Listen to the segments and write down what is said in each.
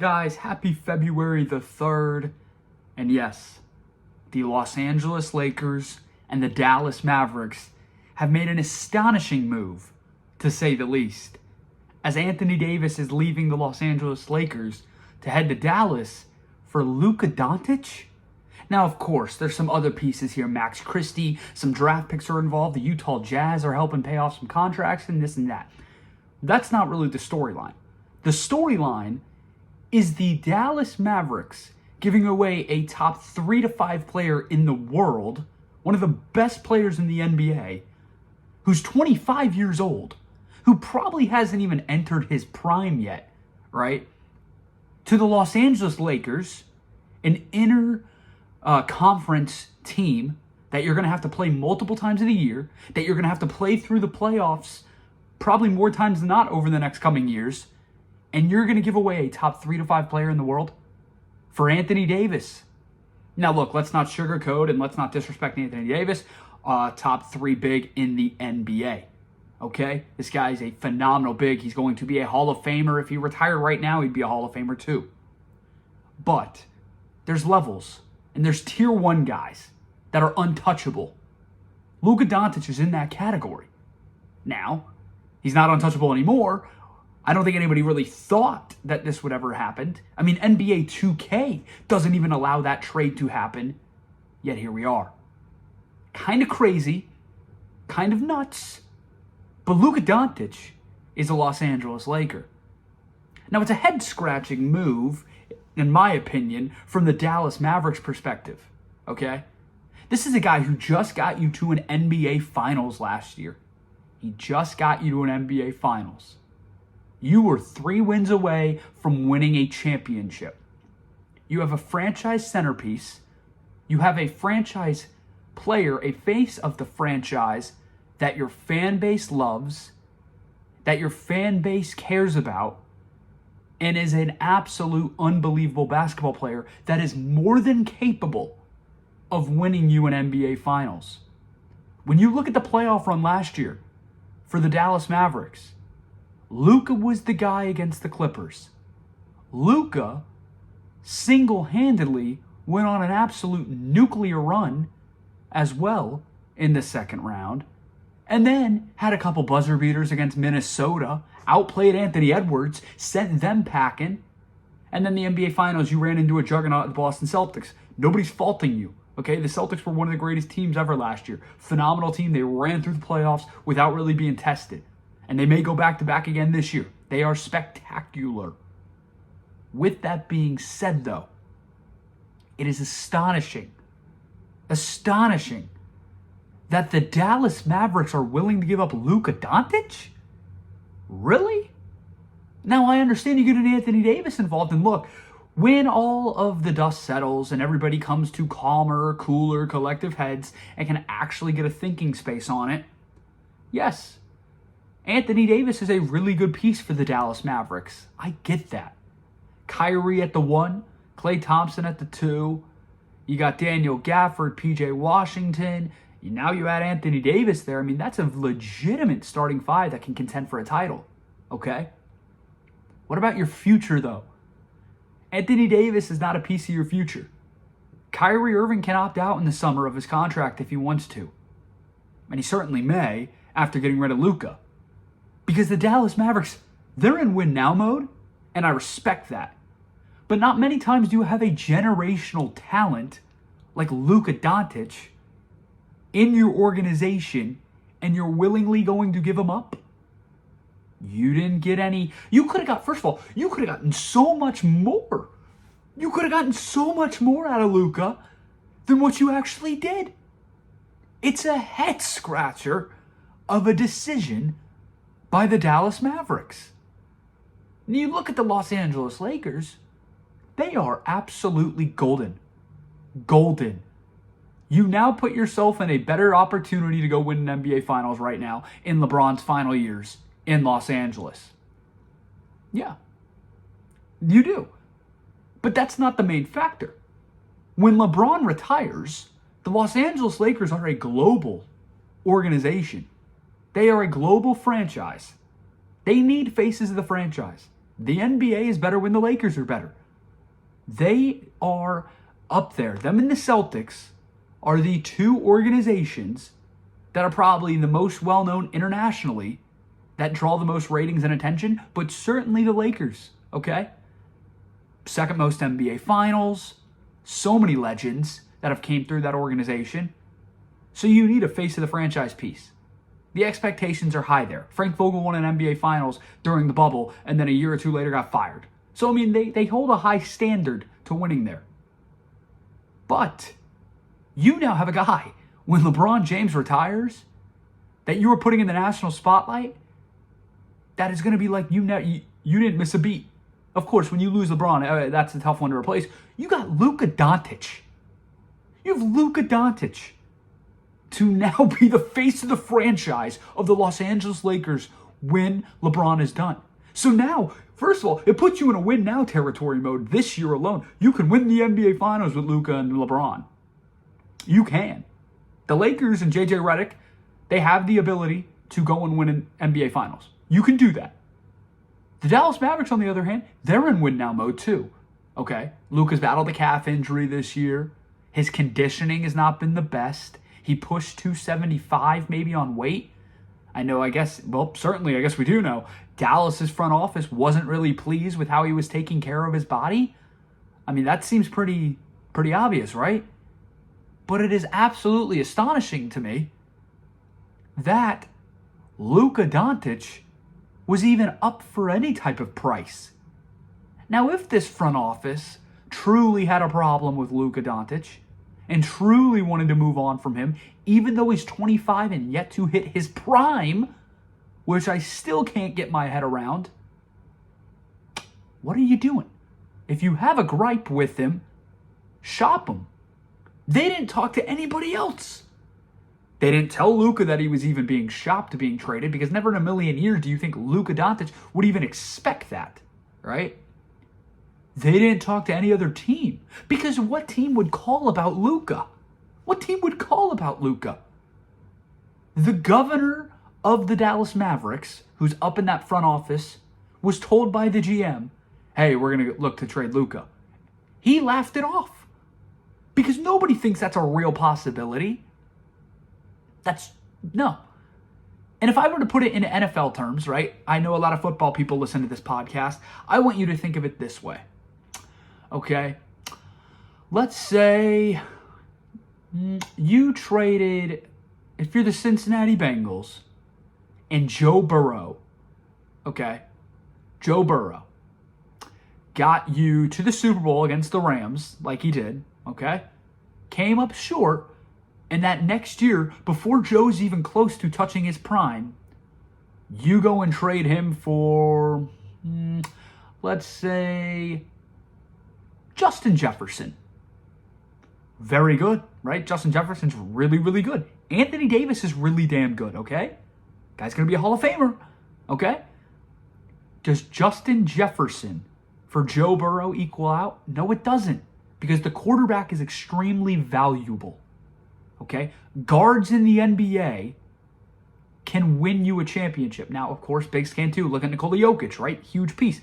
Guys, happy February the 3rd. And yes, the Los Angeles Lakers and the Dallas Mavericks have made an astonishing move, to say the least, as Anthony Davis is leaving the Los Angeles Lakers to head to Dallas for Luka Doncic. Now, of course, there's some other pieces here. Max Christie, some draft picks are involved. The Utah Jazz are helping pay off some contracts and this and that. That's not really the storyline. The storyline is the Dallas Mavericks giving away a top 3 to 5 player in the world, one of the best players in the NBA, who's 25 years old, who probably hasn't even entered his prime yet, right? To the Los Angeles Lakers, an conference team that you're going to have to play multiple times of the year, that you're going to have to play through the playoffs probably more times than not over the next coming years, and you're going to give away a top 3 to 5 player in the world for Anthony Davis. Now, look, let's not sugarcoat and let's not disrespect Anthony Davis. Top 3 big in the NBA. Okay? This guy's a phenomenal big. He's going to be a Hall of Famer. If he retired right now, he'd be a Hall of Famer too. But there's levels, and there's tier 1 guys that are untouchable. Luka Doncic is in that category. Now, he's not untouchable anymore. I don't think anybody really thought that this would ever happen. I mean, NBA 2K doesn't even allow that trade to happen, yet here we are. Kind of crazy, kind of nuts, but Luka Doncic is a Los Angeles Laker. Now, it's a head-scratching move, in my opinion, from the Dallas Mavericks perspective, okay? This is a guy who just got you to an NBA Finals last year. He just got you to an NBA Finals. You were 3 wins away from winning a championship. You have a franchise centerpiece. You have a franchise player, a face of the franchise that your fan base loves, that your fan base cares about, and is an absolute unbelievable basketball player that is more than capable of winning you an NBA Finals. When you look at the playoff run last year for the Dallas Mavericks, Luka was the guy against the Clippers. Luka single-handedly went on an absolute nuclear run as well in the second round, and then had a couple buzzer beaters against Minnesota, outplayed Anthony Edwards, sent them packing, and then the NBA Finals, you ran into a juggernaut, the Boston Celtics. Nobody's faulting you, okay? The Celtics were one of the greatest teams ever last year. Phenomenal team. They ran through the playoffs without really being tested. And they may go back-to-back again this year. They are spectacular. With that being said, though, it is astonishing that the Dallas Mavericks are willing to give up Luka Doncic? Really? Now, I understand you get an Anthony Davis involved, and look, when all of the dust settles and everybody comes to calmer, cooler, collective heads and can actually get a thinking space on it, yes, Anthony Davis is a really good piece for the Dallas Mavericks. I get that. Kyrie at the 1, Klay Thompson at the 2. You got Daniel Gafford, PJ Washington. Now you add Anthony Davis there. I mean, that's a legitimate starting 5 that can contend for a title. Okay? What about your future, though? Anthony Davis is not a piece of your future. Kyrie Irving can opt out in the summer of his contract if he wants to. And he certainly may after getting rid of Luka. Because the Dallas Mavericks, they're in win-now mode, and I respect that. But not many times do you have a generational talent like Luka Doncic in your organization, and you're willingly going to give him up? You didn't get any. You could have got, first of all, you could have gotten so much more. You could have gotten so much more out of Luka than what you actually did. It's a head-scratcher of a decision by the Dallas Mavericks. And you look at the Los Angeles Lakers, they are absolutely golden. Golden. You now put yourself in a better opportunity to go win an NBA Finals right now in LeBron's final years in Los Angeles. Yeah, you do. But that's not the main factor. When LeBron retires, the Los Angeles Lakers are a global organization. They are a global franchise. They need faces of the franchise. The NBA is better when the Lakers are better. They are up there. Them and the Celtics are the two organizations that are probably the most well-known internationally, that draw the most ratings and attention, but certainly the Lakers, okay? Second most NBA finals, so many legends that have came through that organization. So you need a face of the franchise piece. The expectations are high there. Frank Vogel won an NBA finals during the bubble and then a year or two later got fired. So, I mean, they hold a high standard to winning there. But you now have a guy, when LeBron James retires, that you were putting in the national spotlight, that is going to be like you didn't miss a beat. Of course, when you lose LeBron, that's a tough one to replace. You got Luka Doncic. You have Luka Doncic to now be the face of the franchise of the Los Angeles Lakers when LeBron is done. So now, first of all, it puts you in a win now territory mode this year alone. You can win the NBA Finals with Luka and LeBron. You can. The Lakers and JJ Redick, they have the ability to go and win an NBA Finals. You can do that. The Dallas Mavericks, on the other hand, they're in win now mode too. Okay? Luka's battled a calf injury this year. His conditioning has not been the best. He pushed 275 maybe on weight. Certainly I guess we do know. Dallas's front office wasn't really pleased with how he was taking care of his body. I mean, that seems pretty obvious, right? But it is absolutely astonishing to me that Luka Doncic was even up for any type of price. Now, if this front office truly had a problem with Luka Doncic and truly wanted to move on from him, even though he's 25 and yet to hit his prime, which I still can't get my head around, what are you doing? If you have a gripe with him, shop him. They didn't talk to anybody else. They didn't tell Luka that he was even being shopped, being traded, because never in a million years do you think Luka Doncic would even expect that, right? They didn't talk to any other team, because what team would call about Luka? What team would call about Luka? The governor of the Dallas Mavericks, who's up in that front office, was told by the GM, hey, we're going to look to trade Luka. He laughed it off, because nobody thinks that's a real possibility. No. And if I were to put it in NFL terms, right? I know a lot of football people listen to this podcast. I want you to think of it this way. Okay? Let's say you traded, if you're the Cincinnati Bengals, and Joe Burrow, okay? Joe Burrow got you to the Super Bowl against the Rams, like he did, okay? Came up short. And that next year, before Joe's even close to touching his prime, you go and trade him for, let's say, Justin Jefferson. Very good, right? Justin Jefferson's really, really good. Anthony Davis is really damn good, okay? Guy's going to be a Hall of Famer, okay? Does Justin Jefferson for Joe Burrow equal out? No, it doesn't, because the quarterback is extremely valuable. Okay? Guards in the NBA can win you a championship. Now, of course, bigs can too. Look at Nikola Jokic, right? Huge piece.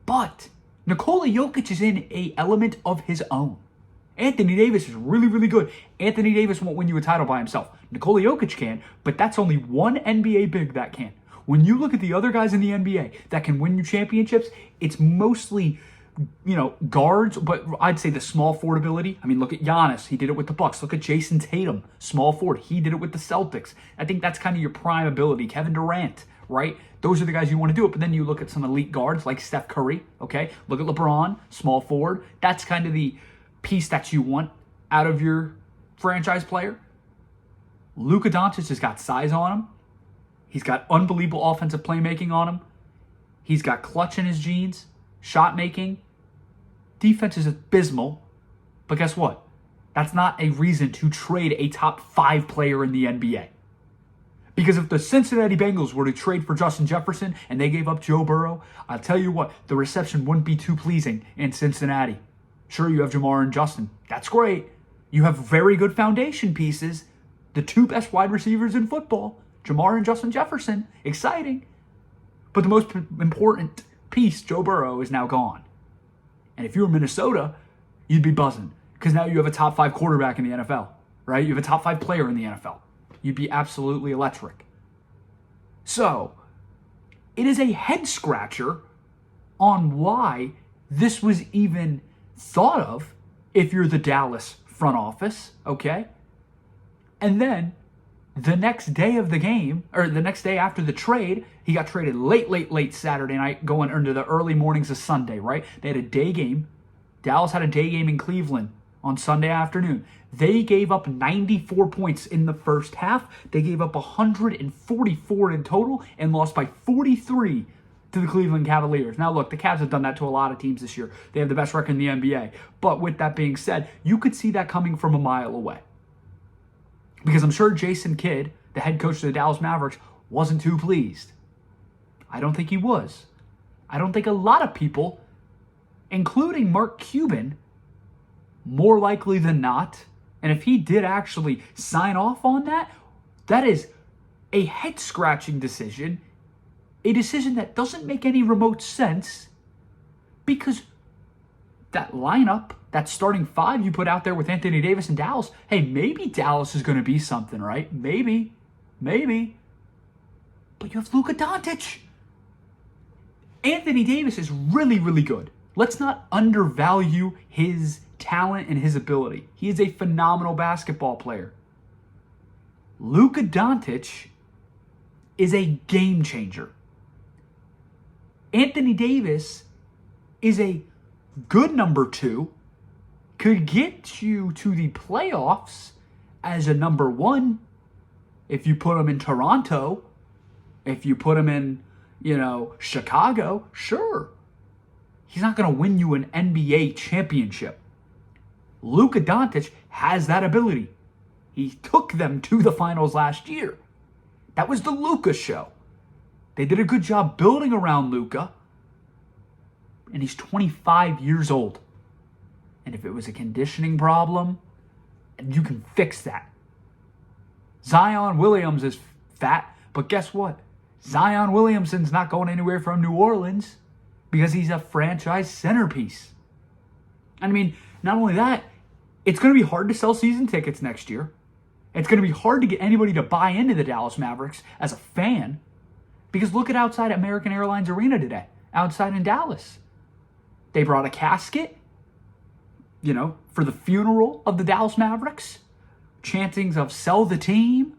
But Nikola Jokic is in an element of his own. Anthony Davis is really, really good. Anthony Davis won't win you a title by himself. Nikola Jokic can, but that's only one NBA big that can. When you look at the other guys in the NBA that can win you championships, it's mostly guards, but I'd say the small forward ability. I mean, look at Giannis. He did it with the Bucks. Look at Jason Tatum, small forward. He did it with the Celtics. I think that's kind of your prime ability. Kevin Durant, right? Those are the guys you want to do it. But then you look at some elite guards like Steph Curry, okay? Look at LeBron, small forward. That's kind of the piece that you want out of your franchise player. Luka Doncic has got size on him. He's got unbelievable offensive playmaking on him. He's got clutch in his genes, shot making. Defense is abysmal, but guess what? That's not a reason to trade a top 5 player in the NBA. Because if the Cincinnati Bengals were to trade for Justin Jefferson and they gave up Joe Burrow, I'll tell you what, the reception wouldn't be too pleasing in Cincinnati. Sure, you have Jamar and Justin. That's great. You have very good foundation pieces. The 2 best wide receivers in football, Jamar and Justin Jefferson. Exciting. But the most important piece, Joe Burrow, is now gone. And if you were Minnesota, you'd be buzzing because now you have a top 5 quarterback in the NFL, right? You have a top 5 player in the NFL. You'd be absolutely electric. So, it is a head scratcher on why this was even thought of if you're the Dallas front office, okay? And then the next day of the game, or the next day after the trade, he got traded late Saturday night, going into the early mornings of Sunday, right? They had a day game. Dallas had a day game in Cleveland on Sunday afternoon. They gave up 94 points in the first half. They gave up 144 in total and lost by 43 to the Cleveland Cavaliers. Now look, the Cavs have done that to a lot of teams this year. They have the best record in the NBA. But with that being said, you could see that coming from a mile away. Because I'm sure Jason Kidd, the head coach of the Dallas Mavericks, wasn't too pleased. I don't think he was. I don't think a lot of people, including Mark Cuban, more likely than not, and if he did actually sign off on that, that is a head-scratching decision, a decision that doesn't make any remote sense, because that lineup, that starting 5 you put out there with Anthony Davis and Dallas, hey, maybe Dallas is going to be something, right? Maybe. But you have Luka Doncic. Anthony Davis is really good. Let's not undervalue his talent and his ability. He is a phenomenal basketball player. Luka Doncic is a game changer. Anthony Davis is a good number 2, could get you to the playoffs as a number 1 if you put him in Toronto, if you put him in, Chicago, sure. He's not going to win you an NBA championship. Luka Doncic has that ability. He took them to the finals last year. That was the Luka show. They did a good job building around Luka. And he's 25 years old. And if it was a conditioning problem, you can fix that. Zion Williams is fat, but guess what? Zion Williamson's not going anywhere from New Orleans because he's a franchise centerpiece. I mean, not only that, it's going to be hard to sell season tickets next year. It's going to be hard to get anybody to buy into the Dallas Mavericks as a fan because look at outside American Airlines Arena today, outside in Dallas. They brought a casket, for the funeral of the Dallas Mavericks. Chantings of sell the team.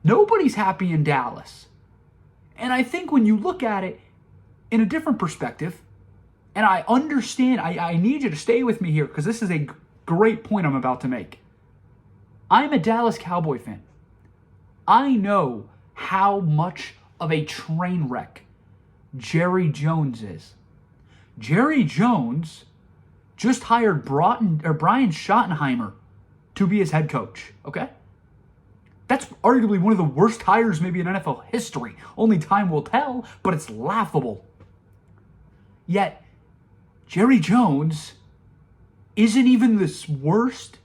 Nobody's happy in Dallas. And I think when you look at it in a different perspective, and I understand, I need you to stay with me here because this is a great point I'm about to make. I'm a Dallas Cowboy fan. I know how much of a train wreck Jerry Jones is. Jerry Jones just hired Brian Schottenheimer to be his head coach, okay? That's arguably one of the worst hires maybe in NFL history. Only time will tell, but it's laughable. Yet, Jerry Jones isn't even the worst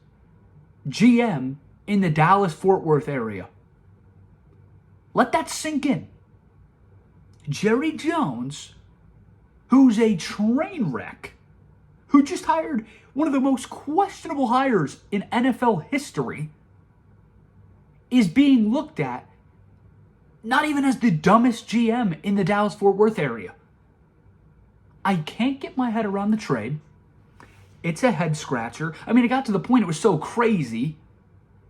GM in the Dallas-Fort Worth area. Let that sink in. Jerry Jones, who's a train wreck, who just hired one of the most questionable hires in NFL history, is being looked at not even as the dumbest GM in the Dallas-Fort Worth area. I can't get my head around the trade. It's a head scratcher. I mean, it got to the point it was so crazy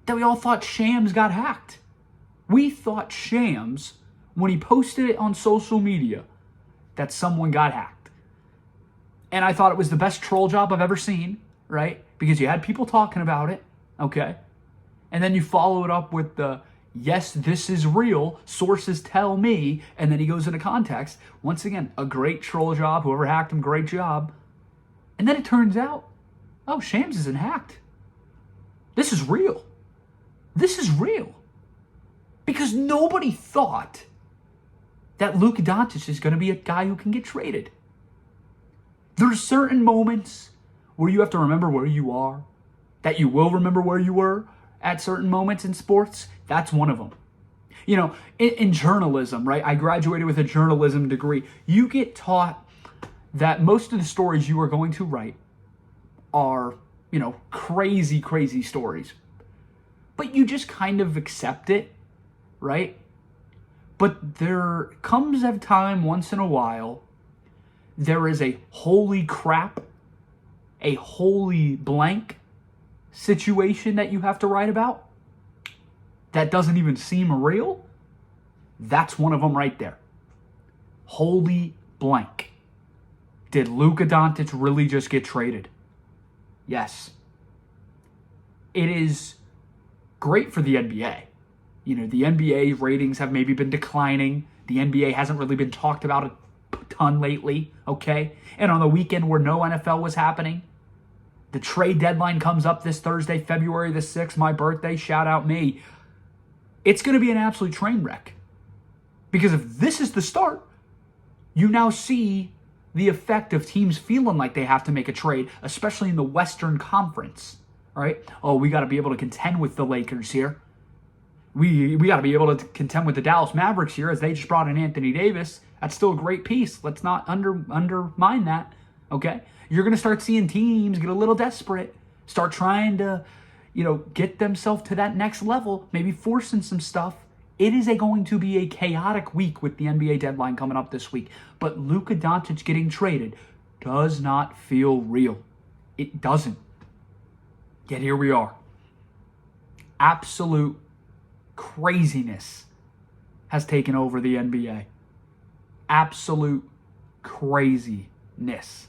that we all thought Shams got hacked. We thought Shams, when he posted it on social media, that someone got hacked. And I thought it was the best troll job I've ever seen, right? Because you had people talking about it, okay? And then you follow it up with the, yes, this is real, sources tell me, and then he goes into context. Once again, a great troll job. Whoever hacked him, great job. And then it turns out, oh, Shams isn't hacked. This is real. This is real. Because nobody thought that Luka Doncic is going to be a guy who can get traded. There's certain moments where you have to remember where you are, that you will remember where you were at certain moments in sports. That's one of them. In journalism, right? I graduated with a journalism degree. You get taught that most of the stories you are going to write are, crazy, crazy stories. But you just kind of accept it, right? But there comes a time once in a while, there is a holy crap, a holy blank situation that you have to write about that doesn't even seem real. That's one of them right there. Holy blank. Did Luka Doncic really just get traded? Yes. It is great for the NBA. The NBA ratings have maybe been declining. The NBA hasn't really been talked about a ton lately, okay? And on the weekend where no NFL was happening, the trade deadline comes up this Thursday, February the 6th, my birthday, shout out me. It's going to be an absolute train wreck. Because if this is the start, you now see the effect of teams feeling like they have to make a trade, especially in the Western Conference. All right? Oh, we got to be able to contend with the Lakers here. We got to be able to contend with the Dallas Mavericks here as they just brought in Anthony Davis. That's still a great piece. Let's not undermine that, okay? You're going to start seeing teams get a little desperate, start trying to, get themselves to that next level, maybe forcing some stuff. It is going to be a chaotic week with the NBA deadline coming up this week. But Luka Doncic getting traded does not feel real. It doesn't. Yet here we are. Absolute craziness has taken over the NBA. Absolute craziness.